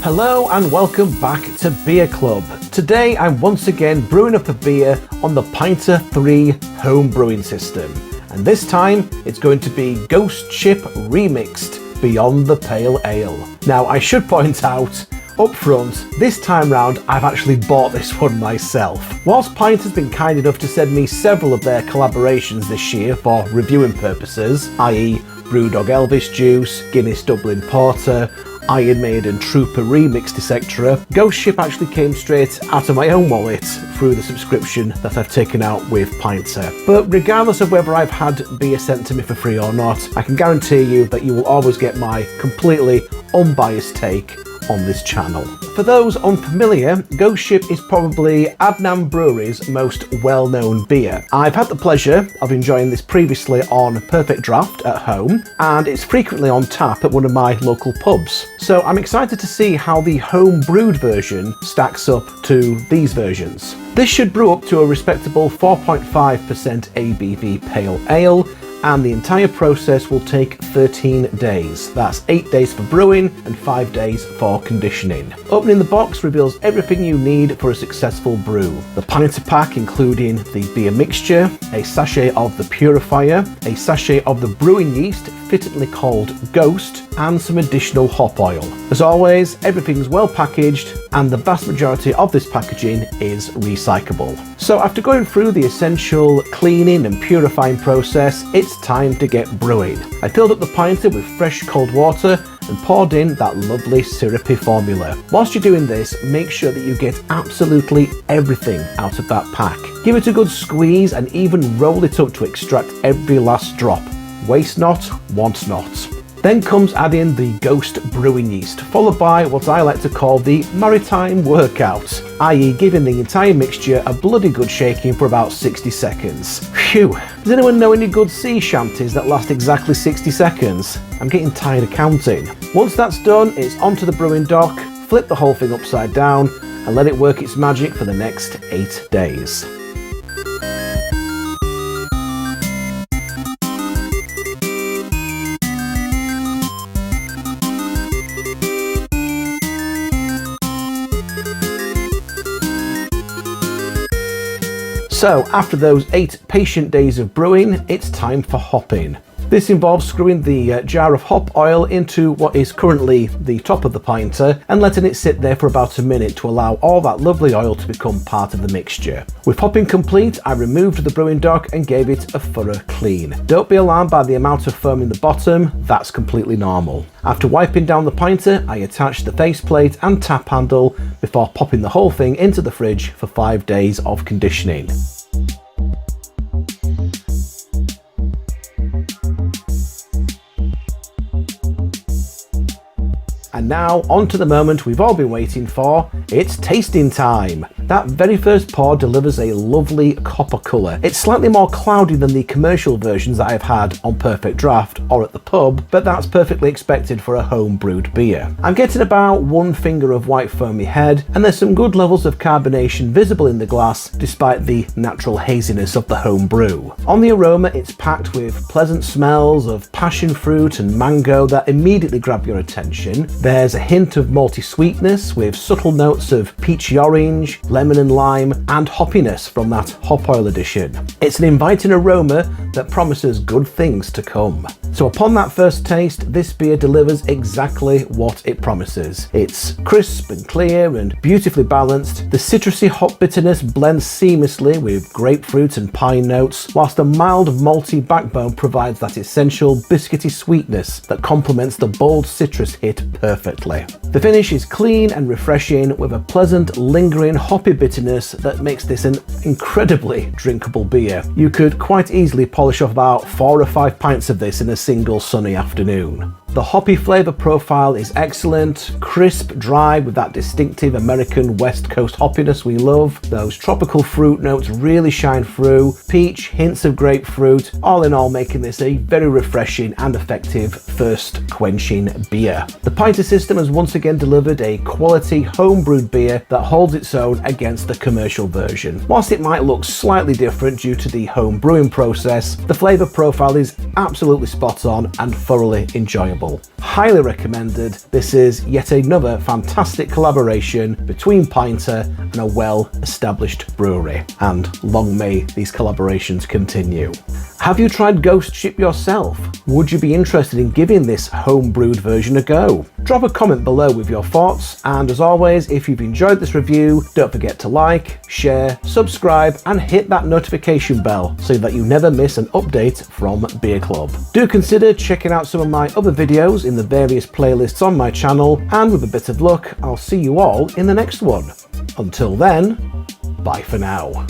Hello and welcome back to Beer Club. Today I'm once again brewing up a beer on the Pinter 3 home brewing system. And this time it's going to be Ghost Ship Remixed Beyond the Pale Ale. Now I should point out up front, this time round I've actually bought this one myself. Whilst Pinter's been kind enough to send me several of their collaborations this year for reviewing purposes, i.e. Brewdog Elvis Juice, Guinness Dublin Porter, Iron Maiden Trooper Remixed, etc. Ghost Ship actually came straight out of my own wallet through the subscription that I've taken out with Pinter. But regardless of whether I've had beer sent to me for free or not, I can guarantee you that you will always get my completely unbiased take on this channel. For those unfamiliar, Ghost Ship is probably Adnams Brewery's most well-known beer. I've had the pleasure of enjoying this previously on Perfect Draft at home, and it's frequently on tap at one of my local pubs. So I'm excited to see how the home brewed version stacks up to these versions. This should brew up to a respectable 4.5% ABV pale ale, and the entire process will take 13 days. That's 8 days for brewing and 5 days for conditioning. Opening the box reveals everything you need for a successful brew. The Pinter pack including the beer mixture, a sachet of the purifier, a sachet of the brewing yeast fittingly called Ghost, and some additional hop oil. As always, everything's well packaged and the vast majority of this packaging is recyclable. So after going through the essential cleaning and purifying process, it's time to get brewing. I filled up the pinter with fresh cold water and poured in that lovely syrupy formula. Whilst you're doing this, make sure that you get absolutely everything out of that pack. Give it a good squeeze and even roll it up to extract every last drop. Waste not, want not. Then comes adding the Ghost brewing yeast, followed by what I like to call the maritime workout, i.e. giving the entire mixture a bloody good shaking for about 60 seconds. Phew, does anyone know any good sea shanties that last exactly 60 seconds? I'm getting tired of counting. Once that's done, it's onto the brewing dock, flip the whole thing upside down and let it work its magic for the next 8 days. So after those 8 patient days of brewing, it's time for hopping. This involves screwing the jar of hop oil into what is currently the top of the pinter and letting it sit there for about a minute to allow all that lovely oil to become part of the mixture. With hopping complete, I removed the brewing dock and gave it a thorough clean. Don't be alarmed by the amount of foam in the bottom, that's completely normal. After wiping down the pinter, I attached the faceplate and tap handle before popping the whole thing into the fridge for 5 days of conditioning. And now, on to the moment we've all been waiting for, it's tasting time! That very first pour delivers a lovely copper colour. It's slightly more cloudy than the commercial versions that I've had on Perfect Draft or at the pub, but that's perfectly expected for a home brewed beer. I'm getting about 1 finger of white foamy head, and there's some good levels of carbonation visible in the glass despite the natural haziness of the home brew. On the aroma, it's packed with pleasant smells of passion fruit and mango that immediately grab your attention. There's a hint of malty sweetness with subtle notes of peachy orange, lemon and lime, and hoppiness from that hop oil addition. It's an inviting aroma that promises good things to come. So upon that first taste, this beer delivers exactly what it promises. It's crisp and clear and beautifully balanced. The citrusy hop bitterness blends seamlessly with grapefruit and pine notes, whilst a mild malty backbone provides that essential biscuity sweetness that complements the bold citrus hit perfectly. The finish is clean and refreshing with a pleasant lingering hoppy bitterness that makes this an incredibly drinkable beer. You could quite easily polish off about 4 or 5 pints of this in a single sunny afternoon. The hoppy flavour profile is excellent, crisp, dry with that distinctive American West Coast hoppiness we love. Those tropical fruit notes really shine through, peach, hints of grapefruit, all in all making this a very refreshing and effective thirst quenching beer. The Pinter system has once again delivered a quality home-brewed beer that holds its own against the commercial version. Whilst it might look slightly different due to the home brewing process, the flavour profile is absolutely spot on and thoroughly enjoyable. enjoyable. Highly recommended. This is yet another fantastic collaboration between Pinter and a well-established brewery. And long may these collaborations continue. Have you tried Ghost Ship yourself? Would you be interested in giving this home-brewed version a go? Drop a comment below with your thoughts, and as always, if you've enjoyed this review, don't forget to like, share, subscribe, and hit that notification bell so that you never miss an update from Beer Club. Do consider checking out some of my other videos in the various playlists on my channel, and with a bit of luck, I'll see you all in the next one. Until then, bye for now.